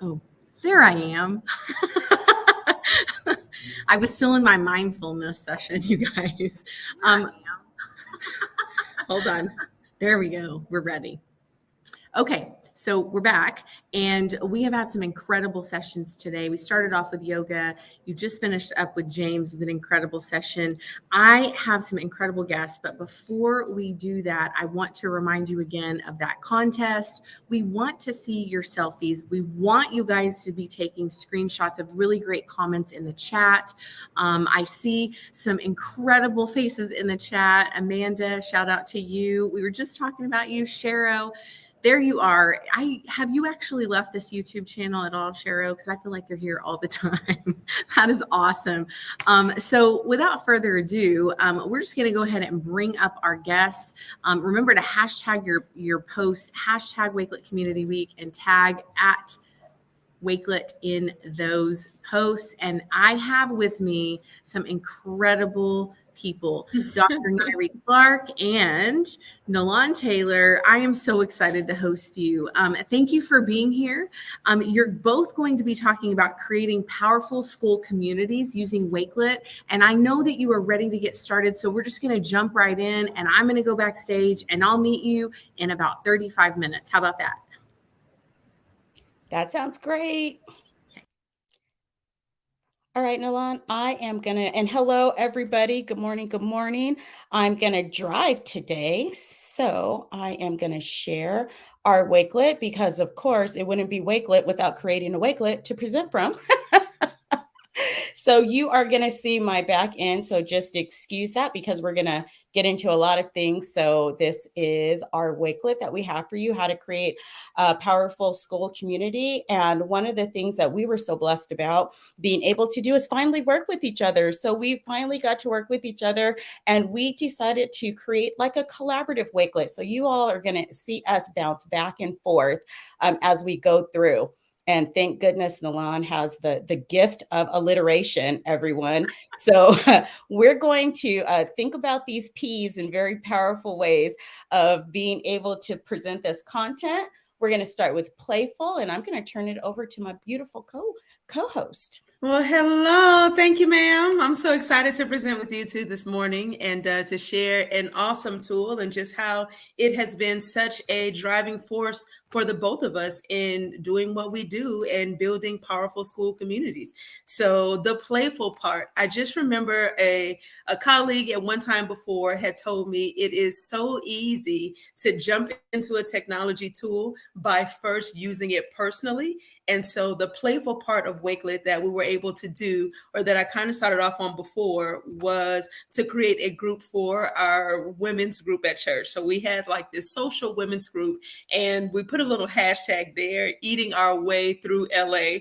Oh, there I am. I was still in my mindfulness session, you guys. Hold on. There we go. We're ready. Okay, so we're back and we have had some incredible sessions today. We started off with yoga. You just finished up with James with an incredible session. I have some incredible guests, but before we do that, I want to remind you again of that contest. We want to see your selfies. We want you guys to be taking screenshots of really great comments in the chat. I see some incredible faces in the chat. Amanda, shout out to you. We were just talking about you, Shero. There you are. Have you actually left this YouTube channel at all, Shero? Because I feel like you're here all the time. That is awesome. So without further ado, we're just going to go ahead and bring up our guests. Remember to hashtag your post, hashtag Wakelet Community Week, and tag at Wakelet in those posts. And I have with me some incredible people, Dr. Nairi Clark and Nolan Taylor. I am so excited to host you. Thank you for being here. You're both going to be talking about creating powerful school communities using Wakelet. And I know that you are ready to get started. So we're just going to jump right in and I'm going to go backstage and I'll meet you in about 35 minutes. How about that? That sounds great. All right, Nolan, I am going to, and hello, everybody. Good morning. Good morning. I'm going to drive today. So I am going to share our Wakelet because, of course, it wouldn't be Wakelet without creating a Wakelet to present from. So you are going to see my back end. So just excuse that because we're going to get into a lot of things. So this is our Wakelet that we have for you, how to create a powerful school community. And one of the things that we were so blessed about being able to do is finally work with each other. So we finally got to work with each other and we decided to create like a collaborative Wakelet. So you all are going to see us bounce back and forth as we go through. And thank goodness Nolan has the gift of alliteration, everyone. So we're going to think about these P's in very powerful ways of being able to present this content. We're going to start with playful, and I'm going to turn it over to my beautiful co-host. Well, hello. Thank you, ma'am. I'm so excited to present with you two this morning and to share an awesome tool and just how it has been such a driving force for the both of us in doing what we do and building powerful school communities. So the playful part, I just remember a colleague at one time before had told me it is so easy to jump into a technology tool by first using it personally. And so the playful part of Wakelet that we were able to do, or that I kind of started off on before, was to create a group for our women's group at church. So we had like this social women's group and we put a little hashtag there, eating our way through LA.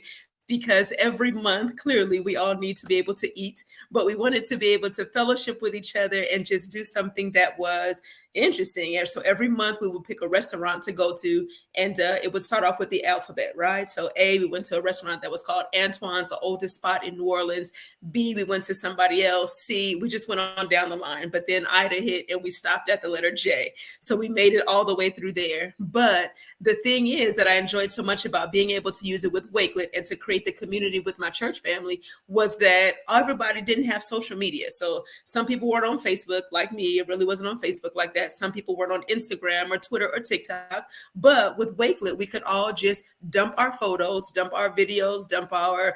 Because every month, clearly, we all need to be able to eat, but we wanted to be able to fellowship with each other and just do something that was interesting. And so every month we would pick a restaurant to go to, and it would start off with the alphabet, right? So A, we went to a restaurant that was called Antoine's, the oldest spot in New Orleans. B, we went to somebody else. C, we just went on down the line, but then Ida hit and we stopped at the letter J. So we made it all the way through there. But the thing is that I enjoyed so much about being able to use it with Wakelet and to create the community with my church family was that everybody didn't have social media. So some people weren't on Facebook like me. It really wasn't on Facebook like that. Some people weren't on Instagram or Twitter or TikTok. But with Wakelet, we could all just dump our photos, dump our videos, dump our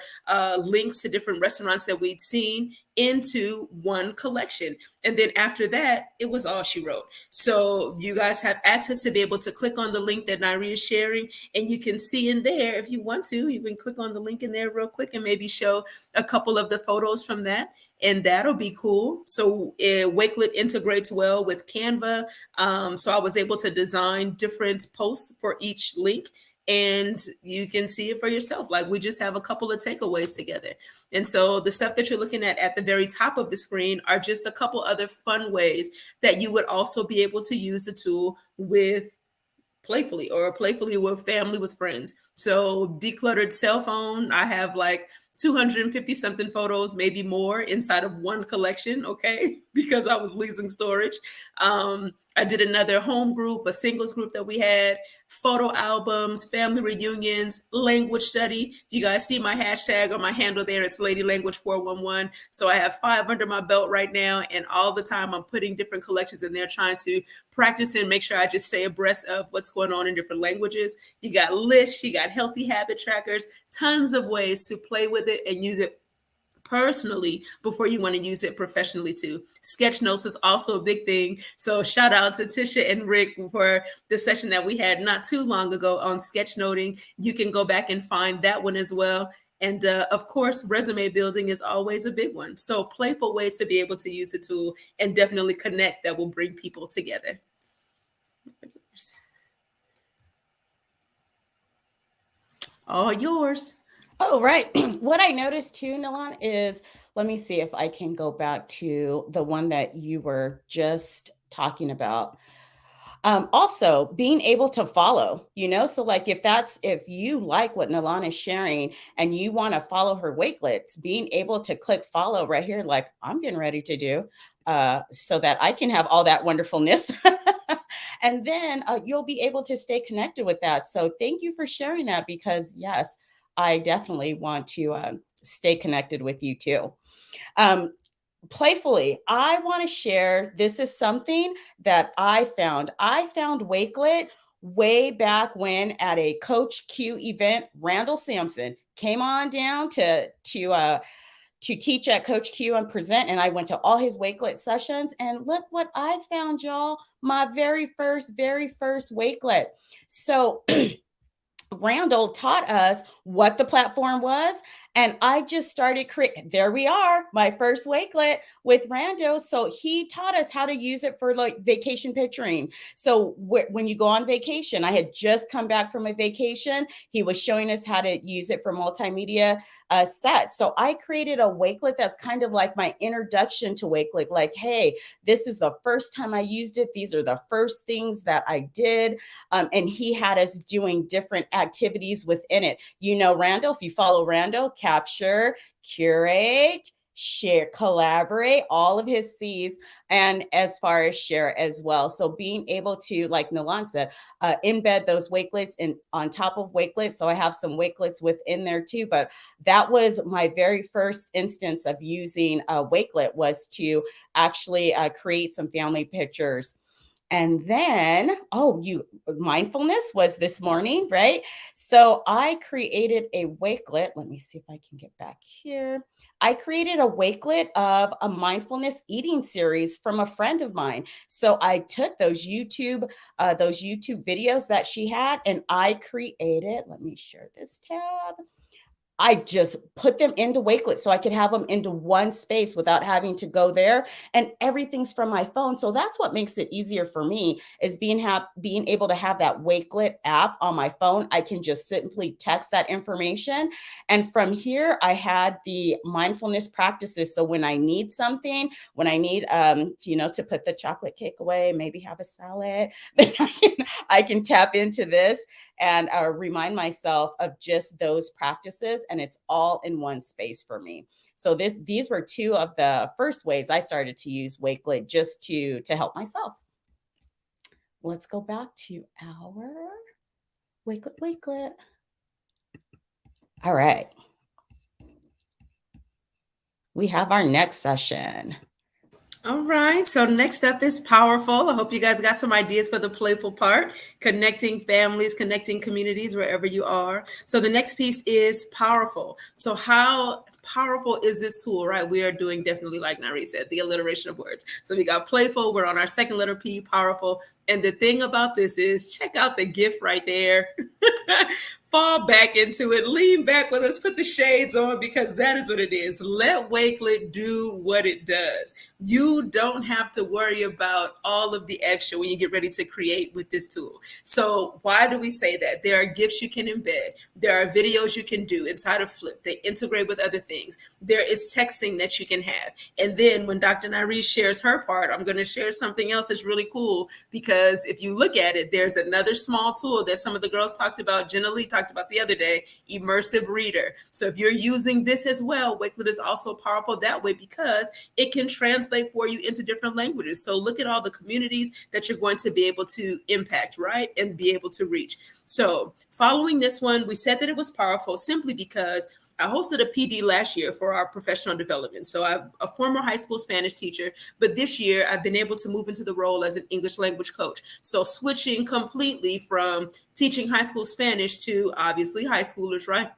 links to different restaurants that we'd seen into one collection. And then after that, it was all she wrote. So you guys have access to be able to click on the link that Nairi is sharing, and you can see in there, if you want to, you can click on the link in there real quick and maybe show a couple of the photos from that. And that'll be cool. So Wakelet integrates well with Canva. So I was able to design different posts for each link. And you can see it for yourself. Like we just have a couple of takeaways together. And so the stuff that you're looking at the very top of the screen are just a couple other fun ways that you would also be able to use the tool with playfully or playfully with family, with friends. So decluttered cell phone, I have like 250 something photos, maybe more inside of one collection, okay, because I was losing storage. I did another home group, a singles group that we had, photo albums, family reunions, language study. If you guys see my hashtag or my handle there, it's Lady Language 411. So I have 5 under my belt right now. And all the time I'm putting different collections in there, trying to practice and make sure I just stay abreast of what's going on in different languages. You got lists, you got healthy habit trackers, tons of ways to play with it and use it personally before you want to use it professionally too. Sketch notes is also a big thing. So shout out to Tisha and Rick for the session that we had not too long ago on sketchnoting. You can go back and find that one as well. And of course, resume building is always a big one. So playful ways to be able to use the tool and definitely connect that will bring people together. All yours. Oh, right. What I noticed too, Nilan, is let me see if I can go back to the one that you were just talking about. Also being able to follow, so like if you like what Nilan is sharing and you want to follow her Wakelets, being able to click follow right here, like I'm getting ready to do, so that I can have all that wonderfulness. And then you'll be able to stay connected with that. So thank you for sharing that, because yes, I definitely want to stay connected with you too. Playfully, I want to share, this is something that I found. I found Wakelet way back when at a Coach Q event. Randall Sampson came on down to teach at Coach Q and present, and I went to all his Wakelet sessions, and look what I found, y'all. My very first Wakelet. So Randall taught us what the platform was, and I just started creating. There we are, my first Wakelet with Randall. So he taught us how to use it for like vacation picturing. So when you go on vacation, I had just come back from a vacation. He was showing us how to use it for multimedia sets. So I created a Wakelet that's kind of like my introduction to Wakelet. Like, hey, this is the first time I used it. These are the first things that I did. And he had us doing different activities within it. Randall, if you follow Randall, capture, curate, share, collaborate, all of his C's, and as far as share as well. So being able to, like Nilan said, embed those Wakelets on top of Wakelets. So I have some Wakelets within there too, but that was my very first instance of using a Wakelet, was to actually create some family pictures. And then, mindfulness was this morning, right? So I created a Wakelet. Let me see if I can get back here. I created a Wakelet of a mindfulness eating series from a friend of mine. So I took those YouTube videos that she had, and I created, let me share this tab. I just put them into Wakelet so I could have them into one space without having to go there, and everything's from my phone. So that's what makes it easier for me, is being able to have that Wakelet app on my phone. I can just simply text that information. And from here, I had the mindfulness practices. So when I need something, when I need, to put the chocolate cake away, maybe have a salad, then I can tap into this and remind myself of just those practices, and it's all in one space for me. So these were two of the first ways I started to use Wakelet, just to help myself. Let's go back to our Wakelet. All right. We have our next session. All right. So next up is powerful. I hope you guys got some ideas for the playful part, connecting families, connecting communities wherever you are. So the next piece is powerful. So how powerful is this tool, right? We are doing, definitely, like Nari said, the alliteration of words. So we got playful. We're on our second letter P, powerful. And the thing about this is, check out the gift right there. Fall back into it, lean back with us, put the shades on, because that is what it is. Let Wakelet do what it does. You don't have to worry about all of the extra when you get ready to create with this tool. So why do we say that? There are gifts you can embed. There are videos you can do inside of Flip. They integrate with other things. There is texting that you can have. And then when Dr. Nyree shares her part, I'm going to share something else that's really cool, because if you look at it, there's another small tool that some of the girls talked about about, Jenna Lee talked about the other day, immersive reader. So if you're using this as well, Wakelet is also powerful that way because it can translate for you into different languages. So look at all the communities that you're going to be able to impact, right? And be able to reach. So following this one, we said that it was powerful simply because I hosted a PD last year for our professional development. So I'm a former high school Spanish teacher, but this year I've been able to move into the role as an English language coach. So switching completely from teaching high school Spanish to obviously high schoolers, right?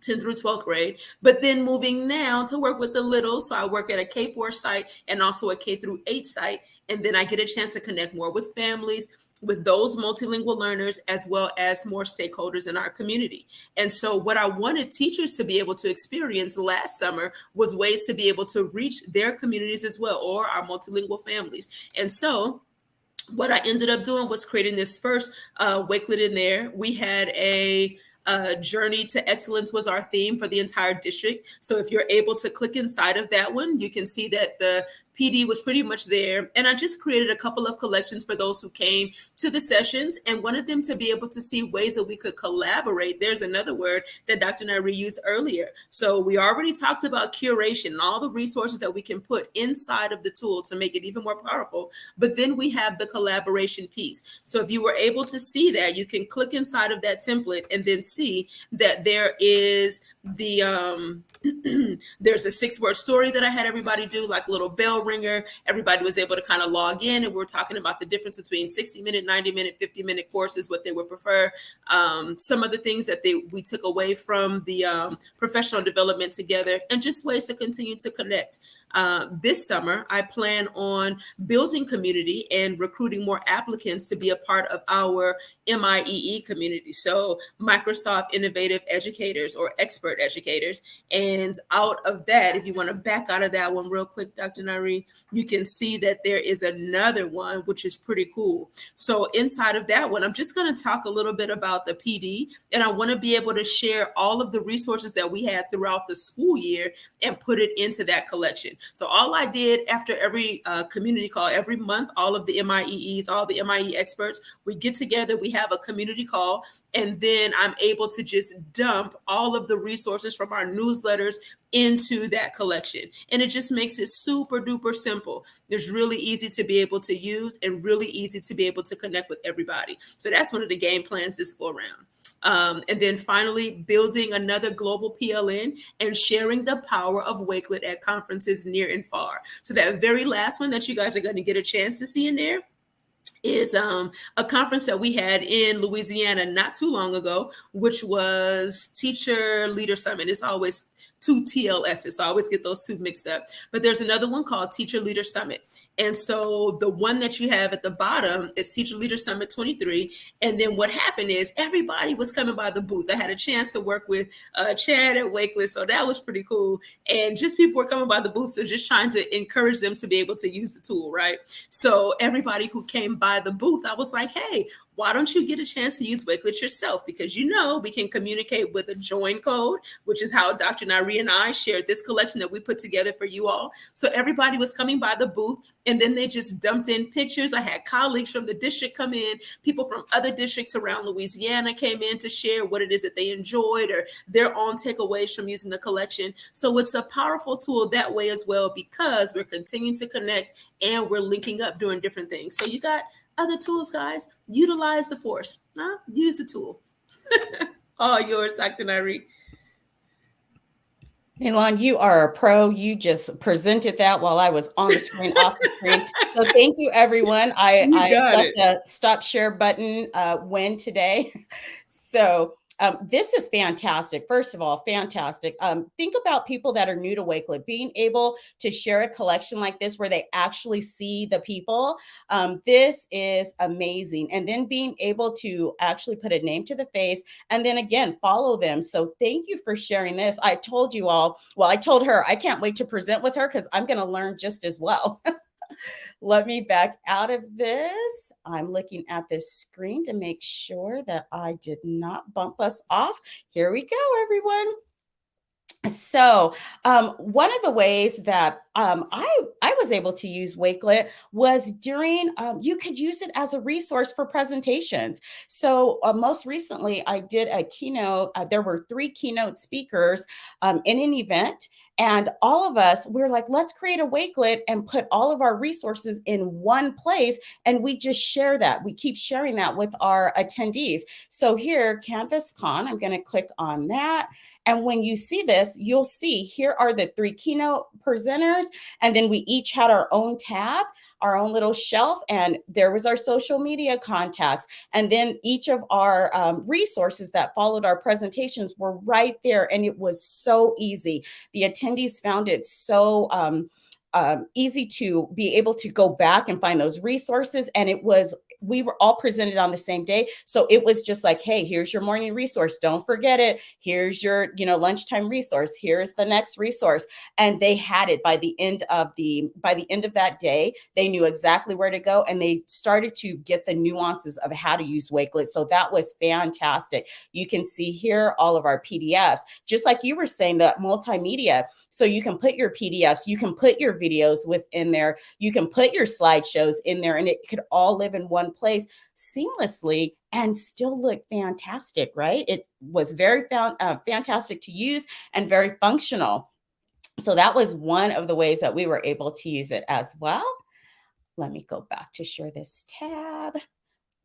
10th through 12th grade, but then moving now to work with the little. So I work at a K-4 site and also a K through 8 site. And then I get a chance to connect more with families, with those multilingual learners, as well as more stakeholders in our community. And so what I wanted teachers to be able to experience last summer was ways to be able to reach their communities as well, or our multilingual families. And so what I ended up doing was creating this first Wakelet in there. We had a journey to excellence was our theme for the entire district. So if you're able to click inside of that one, you can see that the PD was pretty much there. And I just created a couple of collections for those who came to the sessions and wanted them to be able to see ways that we could collaborate. There's another word that Dr. Nairi used earlier. So we already talked about curation and all the resources that we can put inside of the tool to make it even more powerful. But then we have the collaboration piece. So if you were able to see that, you can click inside of that template and then see that there is the there's a 6-word story that I had everybody do, like a little bell ringer. Everybody was able to kind of log in, and we're talking about the difference between 60-minute, 90-minute, 50-minute courses, what they would prefer. Some of the things that we took away from the professional development together, and just ways to continue to connect. This summer, I plan on building community and recruiting more applicants to be a part of our MIEE community. So Microsoft Innovative Educators or Expert Educators. And out of that, if you want to back out of that one real quick, Dr. Nairi, you can see that there is another one, which is pretty cool. So inside of that one, I'm just going to talk a little bit about the PD, and I want to be able to share all of the resources that we had throughout the school year and put it into that collection. So all I did after every community call, every month, all of the MIEEs, all the MIE experts, we get together, we have a community call, and then I'm able to just dump all of the resources from our newsletters into that collection. And it just makes it super duper simple. It's really easy to be able to use and really easy to be able to connect with everybody. So that's one of the game plans this go around. And then finally, building another global PLN and sharing the power of Wakelet at conferences near and far. So that very last one that you guys are going to get a chance to see in there is a conference that we had in Louisiana not too long ago, which was Teacher Leader Summit. It's always 2 TLSs, so I always get those two mixed up. But there's another one called Teacher Leader Summit. And so the one that you have at the bottom is Teacher Leader Summit 23. And then what happened is everybody was coming by the booth. I had a chance to work with Chad at Wakelet, so that was pretty cool. And just people were coming by the booth, so just trying to encourage them to be able to use the tool, right? So everybody who came by the booth, I was like, hey, why don't you get a chance to use Wakelet yourself? Because you know we can communicate with a join code, which is how Dr. Nairi and I shared this collection that we put together for you all. So everybody was coming by the booth, and then they just dumped in pictures. I had colleagues from the district come in, people from other districts around Louisiana came in to share what it is that they enjoyed or their own takeaways from using the collection. So it's a powerful tool that way as well, because we're continuing to connect and we're linking up doing different things. So you got other tools, guys. Utilize the force. Use the tool. All yours, Dr. Nairi. Elon, you are a pro. You just presented that while I was on the screen, off the screen. So thank you, everyone. I let the stop share button win today. So this is fantastic. First of all, fantastic. Think about people that are new to Wakelet, being able to share a collection like this where they actually see the people. This is amazing. And then being able to actually put a name to the face and then again, follow them. So thank you for sharing this. I told you all, well, I told her, I can't wait to present with her because I'm going to learn just as well. Let me back out of this. I'm looking at this screen to make sure that I did not bump us off. Here we go, everyone. So one of the ways that I was able to use Wakelet was during, you could use it as a resource for presentations. So most recently, I did a keynote. There were 3 keynote speakers in an event. And all of us, we were like, let's create a Wakelet and put all of our resources in one place. And we just share that. We keep sharing that with our attendees. So here, Canvas Con, I'm going to click on that. And when you see this, you'll see here are the 3 keynote presenters. And then we each had our own tab, our own little shelf. And there was our social media contacts. And then each of our resources that followed our presentations were right there. And it was so easy. The attendees found it so easy to be able to go back and find those resources. And we were all presented on the same day. So it was just like, hey, here's your morning resource. Don't forget it. Here's your, lunchtime resource. Here's the next resource. And they had it by the end of that day. They knew exactly where to go, and they started to get the nuances of how to use Wakelet. So that was fantastic. You can see here all of our PDFs, just like you were saying, the multimedia. So you can put your PDFs, you can put your videos within there, you can put your slideshows in there, and it could all live in one place seamlessly and still look fantastic, right? It was very fantastic to use and very functional. So that was one of the ways that we were able to use it as well. Let me go back to share this tab.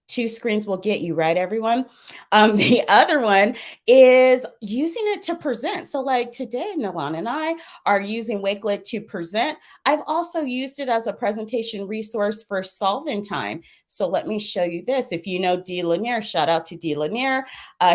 2 screens will get you, right, everyone? The other one is using it to present. So like today, Milan and I are using Wakelet to present. I've also used it as a presentation resource for solving time. So let me show you this. If you know D. Lanier, shout out to D. Lanier.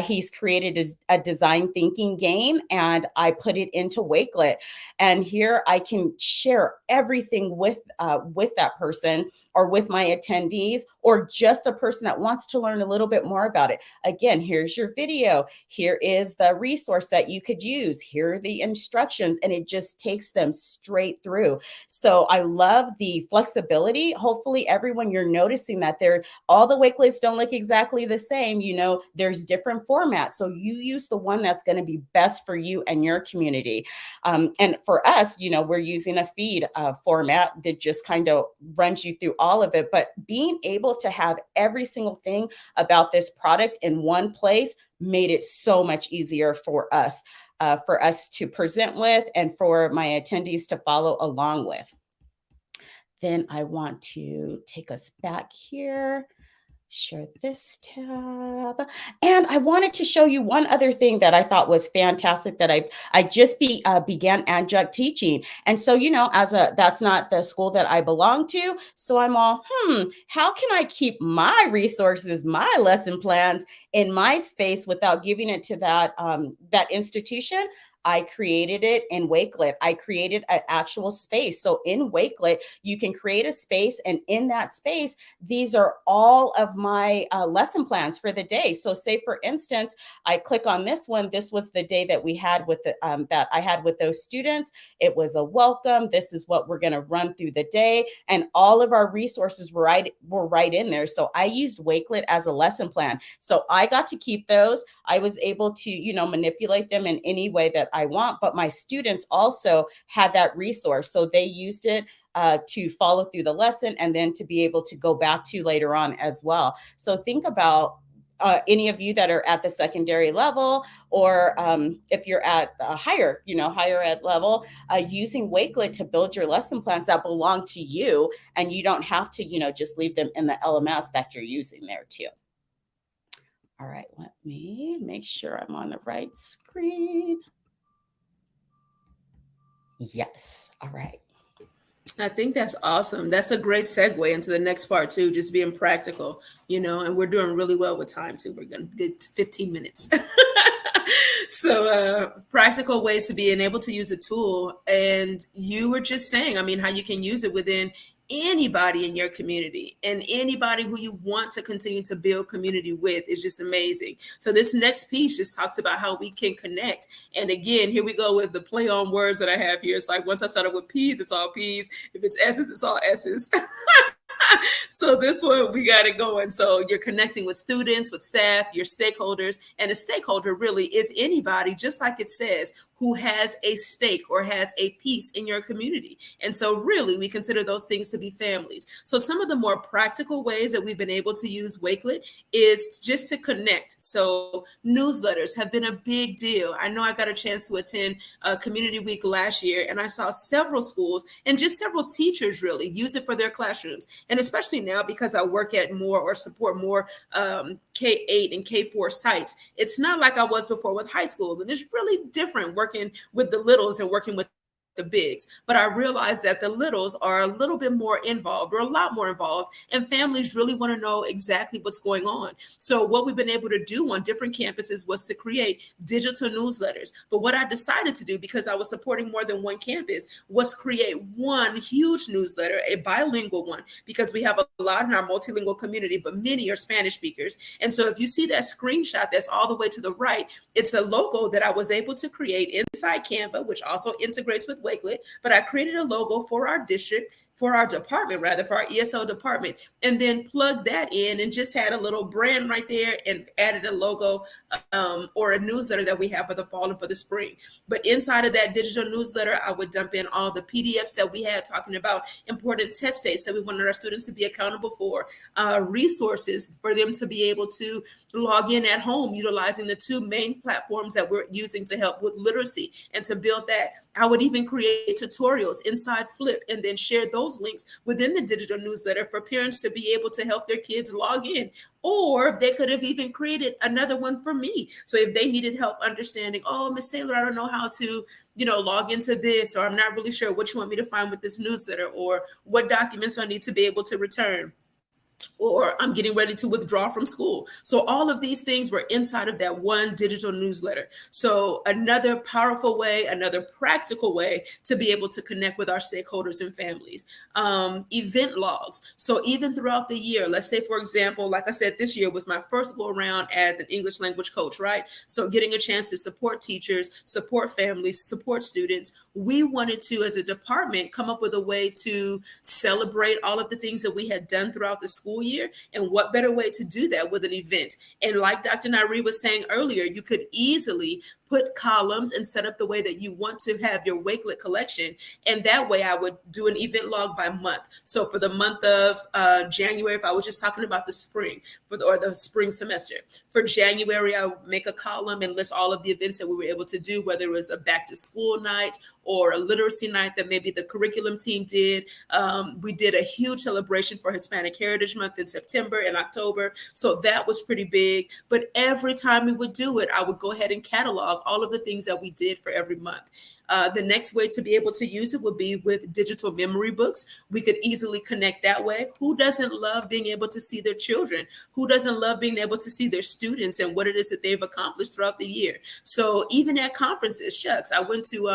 He's created a design thinking game, and I put it into Wakelet. And here I can share everything with that person, or with my attendees, or just a person that wants to learn a little bit more about it. Again, here's your video. Here is the resource that you could use. Here are the instructions, and it just takes them straight through. So I love the flexibility. Hopefully everyone, you're noticing that all the Wakelets don't look exactly the same. There's different formats. So you use the one that's going to be best for you and your community. And for us, we're using a feed format that just kind of runs you through all of it. But being able to have every single thing about this product in one place made it so much easier for us to present with, and for my attendees to follow along with. Then I want to take us back here, share this tab. And I wanted to show you one other thing that I thought was fantastic that I just began adjunct teaching. And so, that's not the school that I belong to. So I'm all, how can I keep my resources, my lesson plans in my space without giving it to that institution? I created it in Wakelet. I created an actual space. So in Wakelet, you can create a space, and in that space, these are all of my lesson plans for the day. So say, for instance, I click on this one. This was the day that we had with that I had with those students. It was a welcome. This is what we're going to run through the day. And all of our resources were right in there. So I used Wakelet as a lesson plan. So I got to keep those. I was able to, manipulate them in any way that I want, but my students also had that resource. So they used it to follow through the lesson, and then to be able to go back to later on as well. So think about any of you that are at the secondary level, or if you're at a higher ed level, using Wakelet to build your lesson plans that belong to you, and you don't have to, just leave them in the LMS that you're using there too. All right, let me make sure I'm on the right screen. Yes. All right. I think that's awesome. That's a great segue into the next part too, just being practical, and we're doing really well with time too. We're going to get 15 minutes. So practical ways to being able to use a tool. And you were just saying, how you can use it within anybody in your community, and anybody who you want to continue to build community with is just amazing. So this next piece just talks about how we can connect. And again, here we go with the play on words that I have here. It's like, once I started with P's, it's all P's. If it's S's, it's all S's. So this one, we got it going. So you're connecting with students, with staff, your stakeholders, and a stakeholder really is anybody, just like it says, who has a stake or has a piece in your community. And so really we consider those things to be families. So some of the more practical ways that we've been able to use Wakelet is just to connect. So newsletters have been a big deal. I know I got a chance to attend Community Week last year, and I saw several schools and just several teachers really use it for their classrooms. And especially now, because I work at more or support more K-8 and K-4 sites, it's not like I was before with high school. And it's really different working with the littles and working with the bigs. But I realized that the littles are a little bit more involved, or a lot more involved, and families really want to know exactly what's going on. So what we've been able to do on different campuses was to create digital newsletters. But what I decided to do, because I was supporting more than one campus, was create one huge newsletter, a bilingual one, because we have a lot in our multilingual community, but many are Spanish speakers. And so if you see that screenshot that's all the way to the right, it's a logo that I was able to create inside Canva, which also integrates with Wakelet, but I created a logo for our district, for our department, rather, for our ESO department, and then plugged that in and just had a little brand right there and added a logo or a newsletter that we have for the fall and for the spring. But inside of that digital newsletter, I would dump in all the PDFs that we had talking about important test dates that we wanted our students to be accountable for, resources for them to be able to log in at home, utilizing the two main platforms that we're using to help with literacy and to build that. I would even create tutorials inside Flip and then share those links within the digital newsletter for parents to be able to help their kids log in. Or they could have even created another one for me. So if they needed help understanding, oh, Miss Taylor, I don't know how to, log into this, or I'm not really sure what you want me to find with this newsletter, or what documents I need to be able to return, or I'm getting ready to withdraw from school. So all of these things were inside of that one digital newsletter. So another powerful way, another practical way to be able to connect with our stakeholders and families. Event logs. So even throughout the year, let's say, for example, like I said, this year was my first go around as an English language coach, right? So getting a chance to support teachers, support families, support students. We wanted to, as a department, come up with a way to celebrate all of the things that we had done throughout the school year. And what better way to do that with an event? And like Dr. Nairi was saying earlier, you could easily put columns and set up the way that you want to have your Wakelet collection. And that way I would do an event log by month. So for the month of January, if I was just talking about the spring or the spring semester, for January, I would make a column and list all of the events that we were able to do, whether it was a back to school night or a literacy night that maybe the curriculum team did. We did a huge celebration for Hispanic Heritage Month in September and October. So that was pretty big. But every time we would do it, I would go ahead and catalog all of the things that we did for every month. The next way to be able to use it would be with digital memory books. We could easily connect that way. Who doesn't love being able to see their children? Who doesn't love being able to see their students and what it is that they've accomplished throughout the year? So even at conferences, shucks, I went to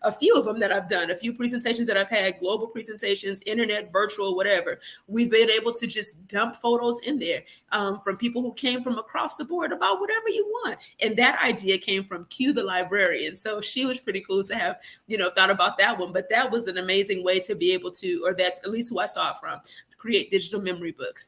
a few of them that I've done, a few presentations that I've had, global presentations, internet, virtual, whatever. We've been able to just dump photos in there from people who came from across the board about whatever you want. And that idea came from Q, the librarian. So she was pretty cool to have, thought about that one. But that was an amazing way to be able to, or that's at least who I saw it from, to create digital memory books.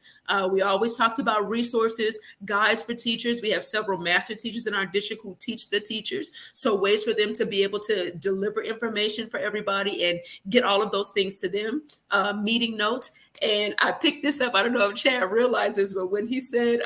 We always talked about resources, guides for teachers. We have several master teachers in our district who teach the teachers. So ways for them to be able to deliver information for everybody and get all of those things to them. Meeting notes. And I picked this up. I don't know if Chad realizes, but when he said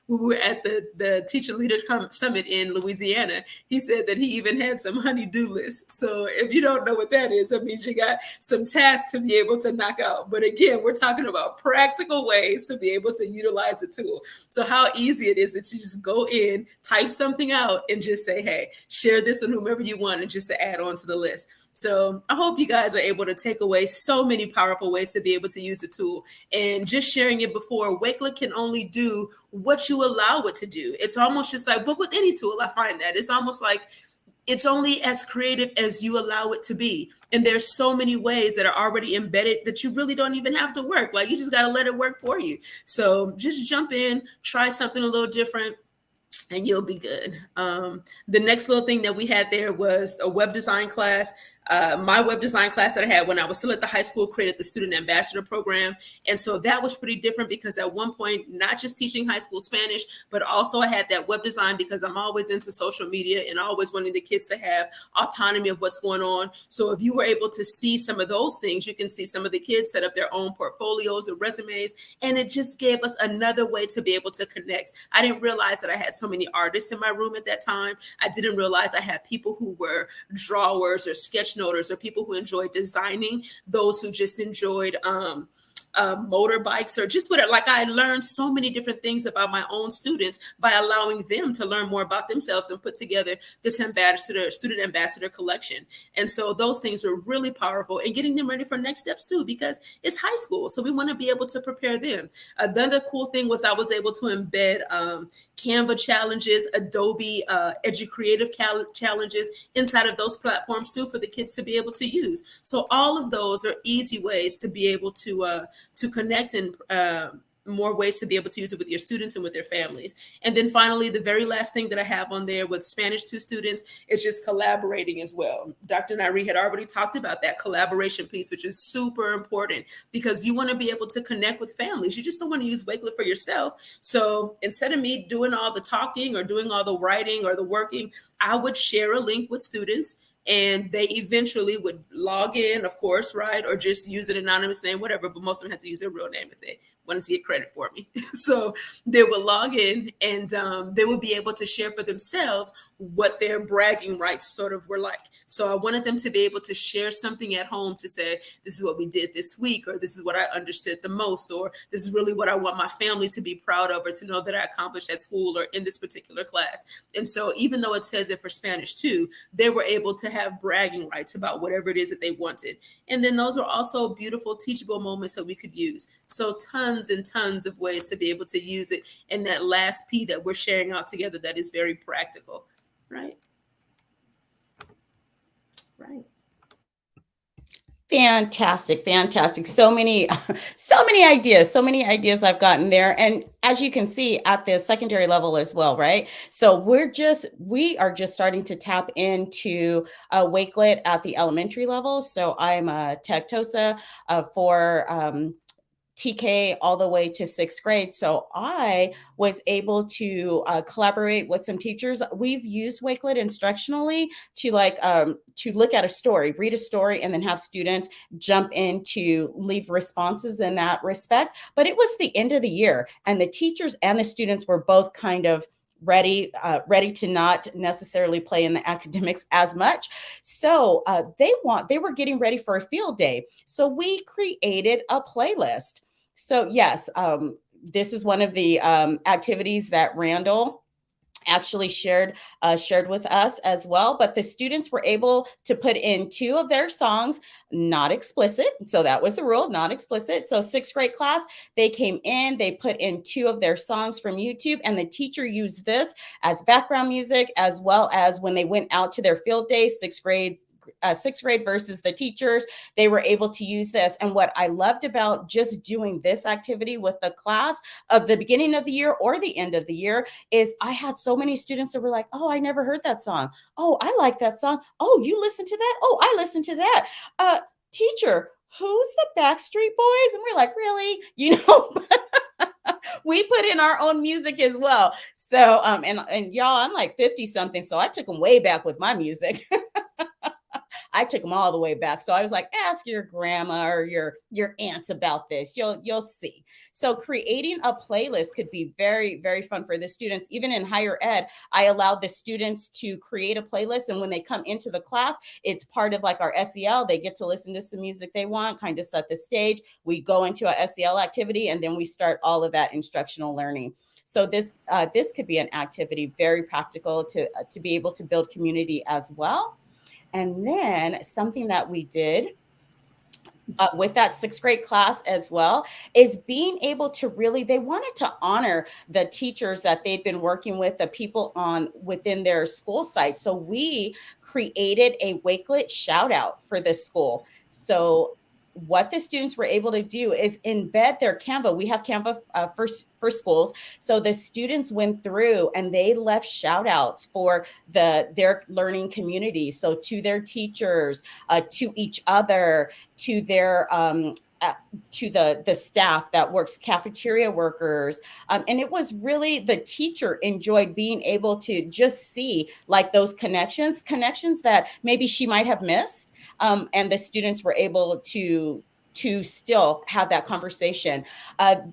when we were at the Teacher Leader Summit in Louisiana, he said that he even had some honey-do lists. So if you don't know what that is, that means you got some tasks to be able to knock out. But again, we're talking about practical ways to be able to utilize the tool. So how easy it is to just go in, type something out, and just say, hey, share this with whomever you want, and just to add on to the list. So I hope you guys are able to take away so many powerful ways to be able to use the tool. And just sharing it before, Wakelet can only do what you allow it to do. It's almost just like, but with any tool, I find that it's almost like it's only as creative as you allow it to be. And there's so many ways that are already embedded that you really don't even have to work. Like, you just got to let it work for you. So just jump in, try something a little different, and you'll be good. The next little thing that we had there was a web design class. My web design class that I had when I was still at the high school created the student ambassador program. And so that was pretty different because at one point, not just teaching high school Spanish, but also I had that web design because I'm always into social media and always wanting the kids to have autonomy of what's going on. So if you were able to see some of those things, you can see some of the kids set up their own portfolios or resumes. And it just gave us another way to be able to connect. I didn't realize that I had so many artists in my room at that time. I didn't realize I had people who were drawers or sketch noters or people who enjoyed designing, those who just enjoyed motorbikes or just whatever. Like I learned so many different things about my own students by allowing them to learn more about themselves and put together this student ambassador collection. And so those things are really powerful and getting them ready for next steps too, because it's high school. So we want to be able to prepare them. Another cool thing was I was able to embed Canva challenges, Adobe EduCreative challenges inside of those platforms too for the kids to be able to use. So all of those are easy ways to be able to connect and more ways to be able to use it with your students and with their families. And then finally, the very last thing that I have on there with Spanish 2 students is just collaborating as well. Dr. Nairi had already talked about that collaboration piece, which is super important because you want to be able to connect with families. You just don't want to use Wakelet for yourself. So instead of me doing all the talking or doing all the writing or the working, I would share a link with students and they eventually would log in, of course, right? Or just use an anonymous name, whatever, but most of them have to use their real name if they wanted to get credit for me. So they would log in and they would be able to share for themselves what their bragging rights sort of were like. So I wanted them to be able to share something at home to say, this is what we did this week, or this is what I understood the most, or this is really what I want my family to be proud of, or to know that I accomplished at school or in this particular class. And so even though it says it for Spanish too, they were able to have bragging rights about whatever it is that they wanted. And then those are also beautiful teachable moments that we could use. So tons and tons of ways to be able to use it. And that last P that we're sharing out together, that is very practical, right? Right. Fantastic, fantastic. So many ideas I've gotten there. And as you can see at the secondary level as well, right? So we are just starting to tap into Wakelet at the elementary level. So I'm a tech TOSA for TK all the way to 6th grade. So I was able to collaborate with some teachers. We've used Wakelet instructionally to look at a story, read a story, and then have students jump in to leave responses in that respect. But it was the end of the year, and the teachers and the students were both kind of ready to not necessarily play in the academics as much. So they were getting ready for a field day. So we created a playlist. So yes, this is one of the activities that Randall actually shared with us as well. But the students were able to put in 2 of their songs, not explicit. So that was the rule, not explicit. So 6th grade class, they came in, they put in 2 of their songs from YouTube, and the teacher used this as background music, as well as when they went out to their field day, 6th grade versus the teachers, they were able to use this. And what I loved about just doing this activity with the class of the beginning of the year or the end of the year is I had so many students that were like, oh, I never heard that song. Oh, I like that song. Oh, you listen to that? Oh, I listen to that. Teacher, who's the Backstreet Boys? And we're like, really? We put in our own music as well. So, and y'all, I'm like 50 something. So I took them way back with my music. I took them all the way back. So I was like, ask your grandma or your aunts about this. You'll see. So creating a playlist could be very, very fun for the students. Even in higher ed, I allowed the students to create a playlist. And when they come into the class, it's part of like our SEL. They get to listen to some music they want, kind of set the stage. We go into a SEL activity, and then we start all of that instructional learning. So this could be an activity, very practical to be able to build community as well. And then something that we did with that 6th grade class as well is being able to they wanted to honor the teachers that they'd been working with, the people within their school site. So we created a Wakelet shout out for this school. So what the students were able to do is embed their Canva. We have Canva for schools. So the students went through and they left shout outs for their learning community. So to their teachers, to each other, to their to the staff that works, cafeteria workers. And it was really, the teacher enjoyed being able to just see like those connections that maybe she might have missed. And the students were able to still have that conversation.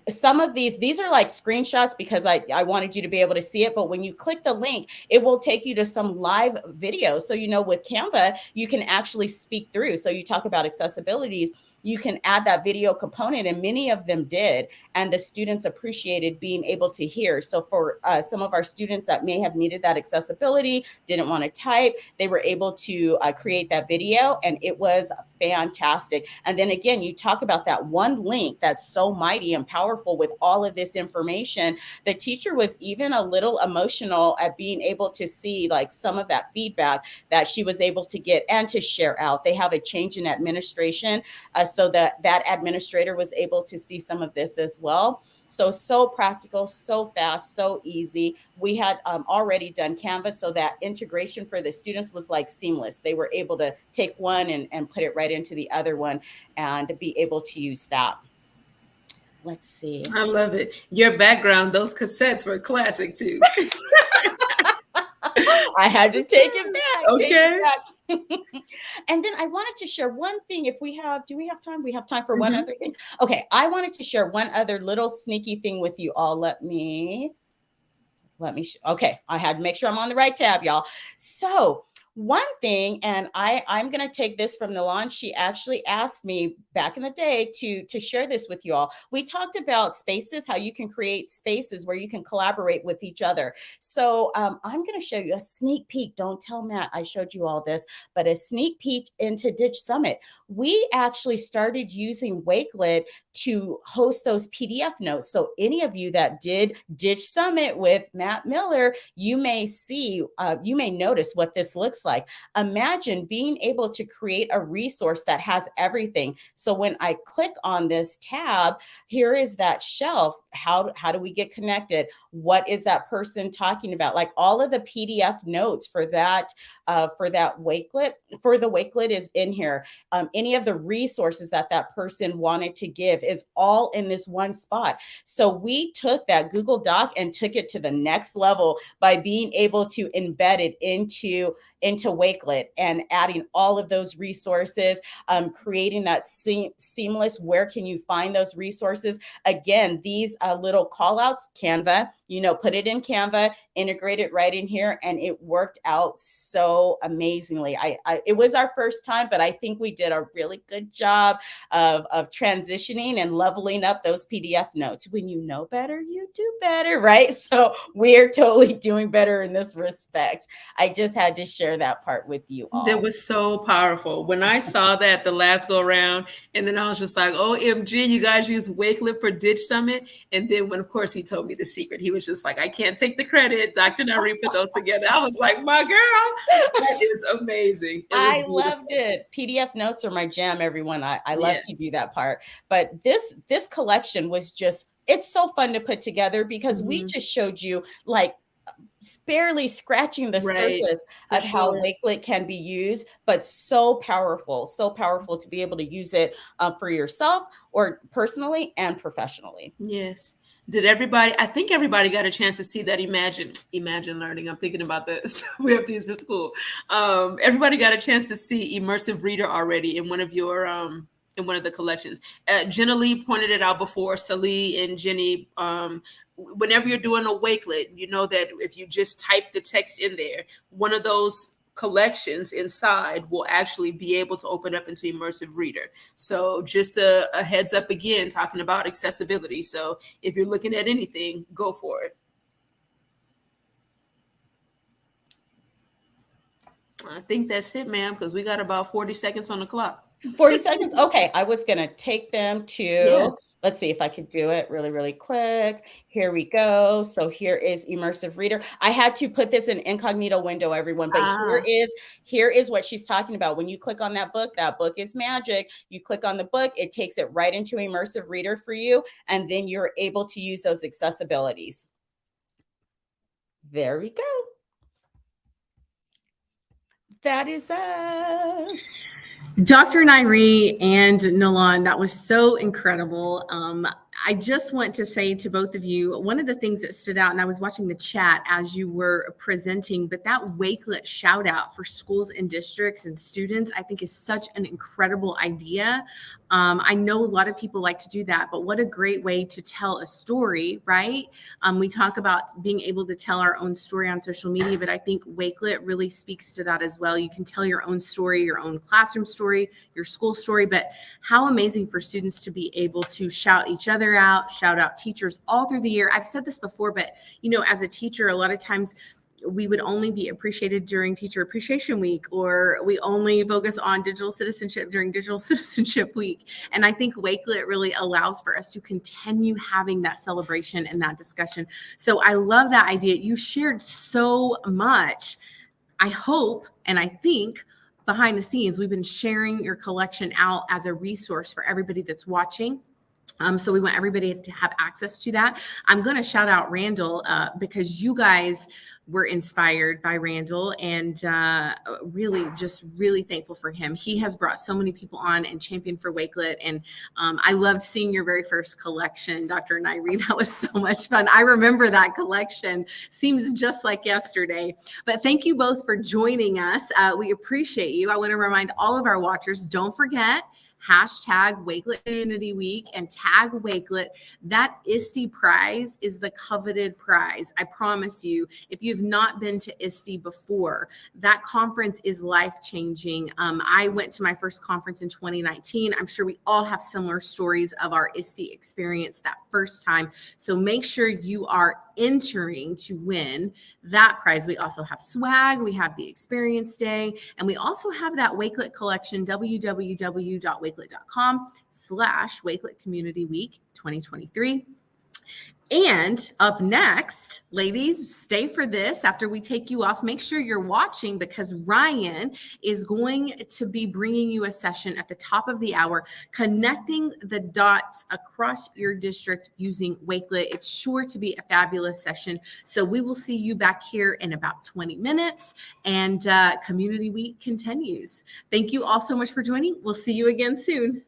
Some of these are like screenshots because I wanted you to be able to see it. But when you click the link, it will take you to some live videos. So, with Canva, you can actually speak through. So you talk about accessibilities, you can add that video component, and many of them did. And the students appreciated being able to hear. So for some of our students that may have needed that accessibility, didn't want to type, they were able to create that video, and it was fantastic. And then again, you talk about that one link that's so mighty and powerful with all of this information. The teacher was even a little emotional at being able to see like some of that feedback that she was able to get and to share out. They have a change in administration, so that administrator was able to see some of this as well. So practical, so fast, so easy. We had already done Canvas, so that integration for the students was like seamless. They were able to take one and put it right into the other one and be able to use that. Let's see. I love it. Your background, those cassettes were classic too. I had to take it back. Okay. And then I wanted to share one thing. Do we have time? We have time for one other thing. Okay. I wanted to share one other little sneaky thing with you all. Let me, okay. I had to make sure I'm on the right tab, y'all. So one thing, and I'm going to take this from Nilan. She actually asked me back in the day to share this with you all. We talked about spaces, how you can create spaces where you can collaborate with each other. So I'm going to show you a sneak peek. Don't tell Matt I showed you all this, but a sneak peek into Ditch Summit. We actually started using Wakelet to host those PDF notes. So any of you that did Ditch Summit with Matt Miller, you may notice what this looks like. Imagine being able to create a resource that has everything. So when I click on this tab, here is that shelf. How do we get connected? What is that person talking about? Like all of the PDF notes for that Wakelet, for the Wakelet is in here. Any of the resources that person wanted to give is all in this one spot. So we took that Google Doc and took it to the next level by being able to embed it into Wakelet and adding all of those resources, creating that seamless, where can you find those resources? Again, these little call outs, Canva, put it in Canva, integrate it right in here, and it worked out so amazingly. It was our first time, but I think we did a really good job of transitioning and leveling up those PDF notes. When you know better, you do better, right? So we're totally doing better in this respect. I just had to share that part with you all. That was so powerful. When I saw that the last go around, and then I was just like, OMG, you guys use Wakelet for Ditch Summit. And then when, of course, he told me the secret, he was just like, I can't take the credit. Dr. Naree put those together. I was like, my girl, that is amazing. I loved it. PDF notes are my jam, everyone. I love to do that part. But this collection was just, it's so fun to put together because we just showed you like barely scratching the surface of how Wakelet can be used, but so powerful to be able to use it for yourself or personally and professionally. Yes. I think everybody got a chance to see that Imagine Learning. I'm thinking about this. We have to use for school. Everybody got a chance to see Immersive Reader already in one of your, in one of the collections. Jenna Lee pointed it out before, Sally and Jenny. Whenever you're doing a Wakelet, you know that if you just type the text in there, one of those collections inside will actually be able to open up into Immersive Reader. So just a heads up again, talking about accessibility. So if you're looking at anything, go for it. I think that's it, ma'am, because we got about 40 seconds on the clock. 40 seconds? Okay, I was going to take them to Let's see if I could do it really, really quick. Here we go. So here is immersive reader. I had to put this in incognito window, everyone, but here is what she's talking about. When you click on that book is magic. You click on the book, it takes it right into immersive reader for you, and then you're able to use those accessibilities. There we go. That is us. Dr. Nairi and Nalan, that was so incredible. I just want to say to both of you, one of the things that stood out, and I was watching the chat as you were presenting, but that Wakelet shout out for schools and districts and students, I think is such an incredible idea. I know a lot of people like to do that, but what a great way to tell a story, right? We talk about being able to tell our own story on social media, but I think Wakelet really speaks to that as well. You can tell your own story, your own classroom story, your school story, but how amazing for students to be able to shout each other out, shout out teachers all through the year. I've said this before, but as a teacher, a lot of times we would only be appreciated during Teacher Appreciation Week, or we only focus on digital citizenship during Digital Citizenship Week. And I think Wakelet really allows for us to continue having that celebration and that discussion. So I love that idea. You shared so much. I hope, and I think behind the scenes, we've been sharing your collection out as a resource for everybody that's watching. So we want everybody to have access to that. I'm going to shout out Randall because you guys were inspired by Randall, and really thankful for him. He has brought so many people on and championed for Wakelet. And I loved seeing your very first collection, Dr. Nairi. That was so much fun. I remember that collection. Seems just like yesterday. But thank you both for joining us. We appreciate you. I want to remind all of our watchers, don't forget, hashtag Wakelet Community Week and tag Wakelet. That ISTE prize is the coveted prize. I promise you, if you've not been to ISTE before, that conference is life-changing. I went to my first conference in 2019. I'm sure we all have similar stories of our ISTE experience that first time. So make sure you are entering to win that prize. We also have swag, we have the experience day, and we also have that Wakelet collection, www.wakelet.com/Wakelet Community Week 2023. And up next, ladies, stay for this after we take you off. Make sure you're watching because Ryan is going to be bringing you a session at the top of the hour, connecting the dots across your district using Wakelet. It's sure to be a fabulous session. So we will see you back here in about 20 minutes, and Community Week continues. Thank you all so much for joining. We'll see you again soon.